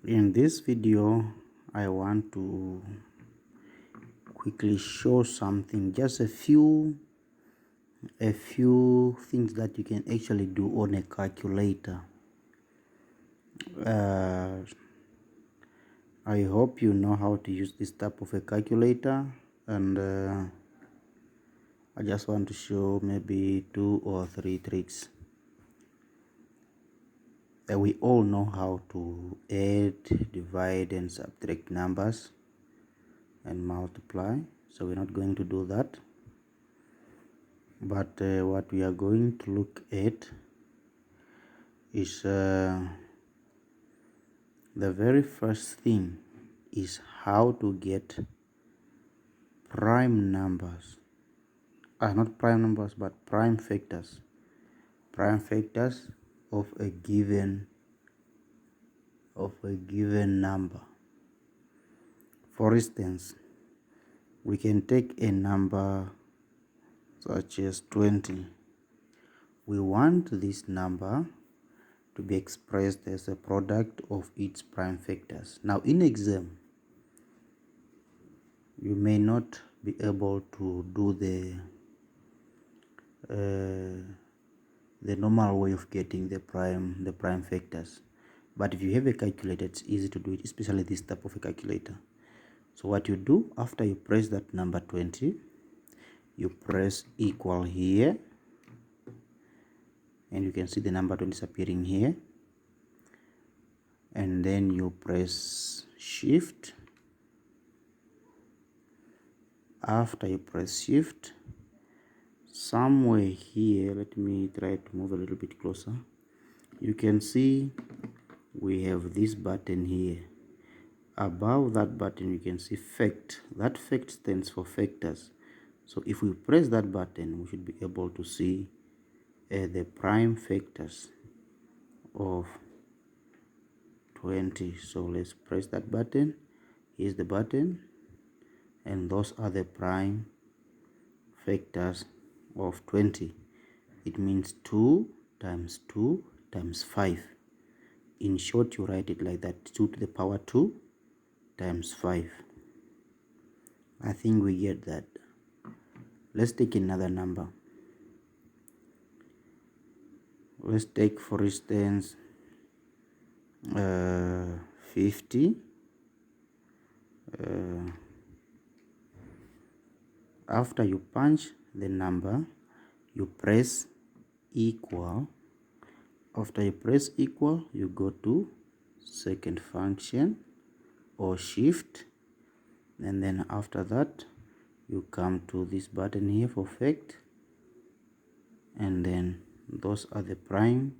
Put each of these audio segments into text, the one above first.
In this video, I want to quickly show something, just a few things that you can actually do on a calculator. I hope you know how to use this type of a calculator, and I just want to show maybe 2 or 3 tricks. We all know how to add, divide, and subtract numbers and multiply, so we're not going to do that. But what we are going to look at is the very first thing is how to get prime numbers. Not prime numbers, but prime factors. Prime factors of a given number. For instance, we can take a number such as 20. We want this number to be expressed as a product of its prime factors. Now, in exam, you may not be able to do the normal way of getting the prime factors, but if you have a calculator, it's easy to do it, especially this type of a calculator. So what you do, after you press that number 20, you press equal here, and you can see the number 20 is appearing here, and then you press shift. After you press shift, somewhere here, let me try to move a little bit closer, you can see we have this button here. Above that button you can see fact. That fact stands for factors. So if we press that button, we should be able to see the prime factors of 20. So let's press that button. Here's the button, and those are the prime factors of 20. It means 2 times 2 times 5. In short, you write it like that: 2 to the power 2 times 5. I think we get that. Let's take another number. Let's take, for instance, 50. After you punch the number, you press equal. After you press equal, you go to second function or shift, and then after that you come to this button here for fact, and then those are the prime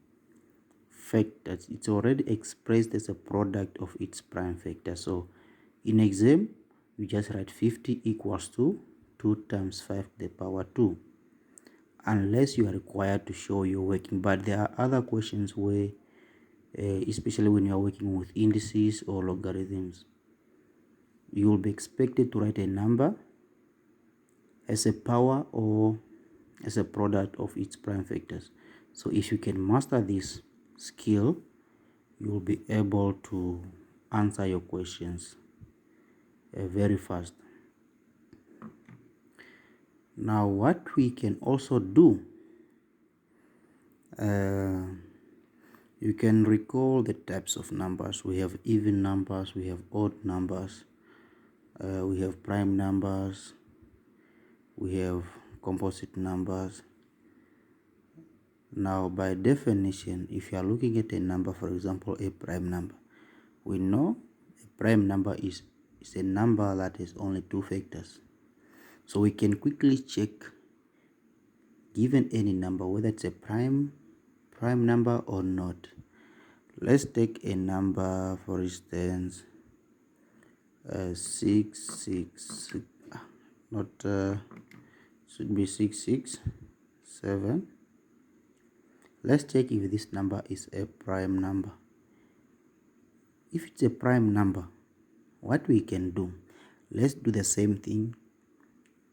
factors. It's already expressed as a product of its prime factor. So in exam, you just write 50 equals to 2 times 5 to the power 2, unless you are required to show you're working. But there are other questions where especially when you are working with indices or logarithms, you will be expected to write a number as a power or as a product of its prime factors. So if you can master this skill, you will be able to answer your questions very fast. Now, what we can also do, you can recall the types of numbers. We have even numbers, we have odd numbers, we have prime numbers, we have composite numbers. Now, by definition, if you are looking at a number, for example, a prime number, we know a prime number is a number that has only 2 factors. So we can quickly check, given any number, whether it's a prime number or not. Let's take a number, for instance, 666, should be 667. Let's check if this number is a prime number. If it's a prime number, what we can do, let's do the same thing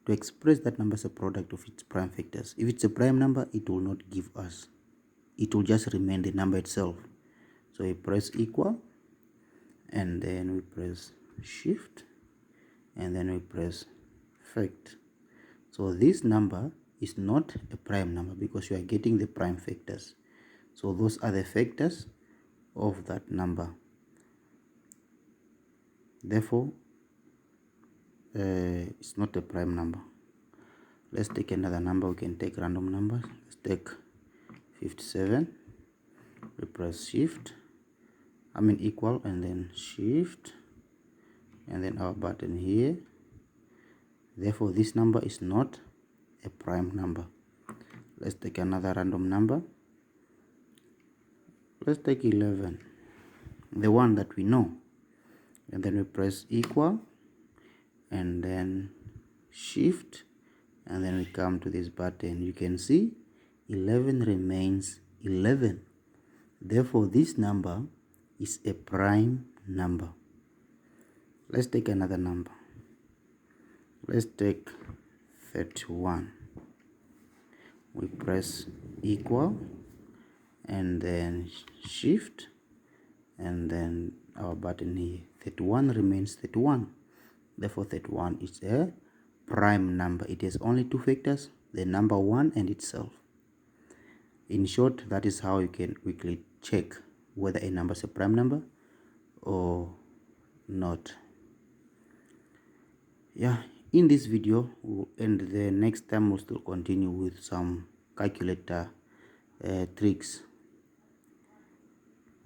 to express that number as a product of its prime factors. If it's a prime number, it will not give us, it will just remain the number itself. So we press equal, and then we press shift, and then we press fact. So this number is not a prime number because you are getting the prime factors. So those are the factors of that number. Therefore, it's not a prime number. Let's take another number. We can take random numbers. Let's take 57. We press equal, and then shift, and then our button here. Therefore, this number is not a prime number. Let's take another random number. Let's take 11, the one that we know, and then we press equal, and then shift, and then we come to this button. You can see 11 remains 11. Therefore, this number is a prime number. Let's take another number. Let's take 31. We press equal, and then shift, and then our button here. 31 remains 31. Therefore, 31 is a prime number. It has only two factors, the number 1 and itself. In short, that is how you can quickly check whether a number is a prime number or not. Yeah, in this video and the next time we'll still continue with some calculator tricks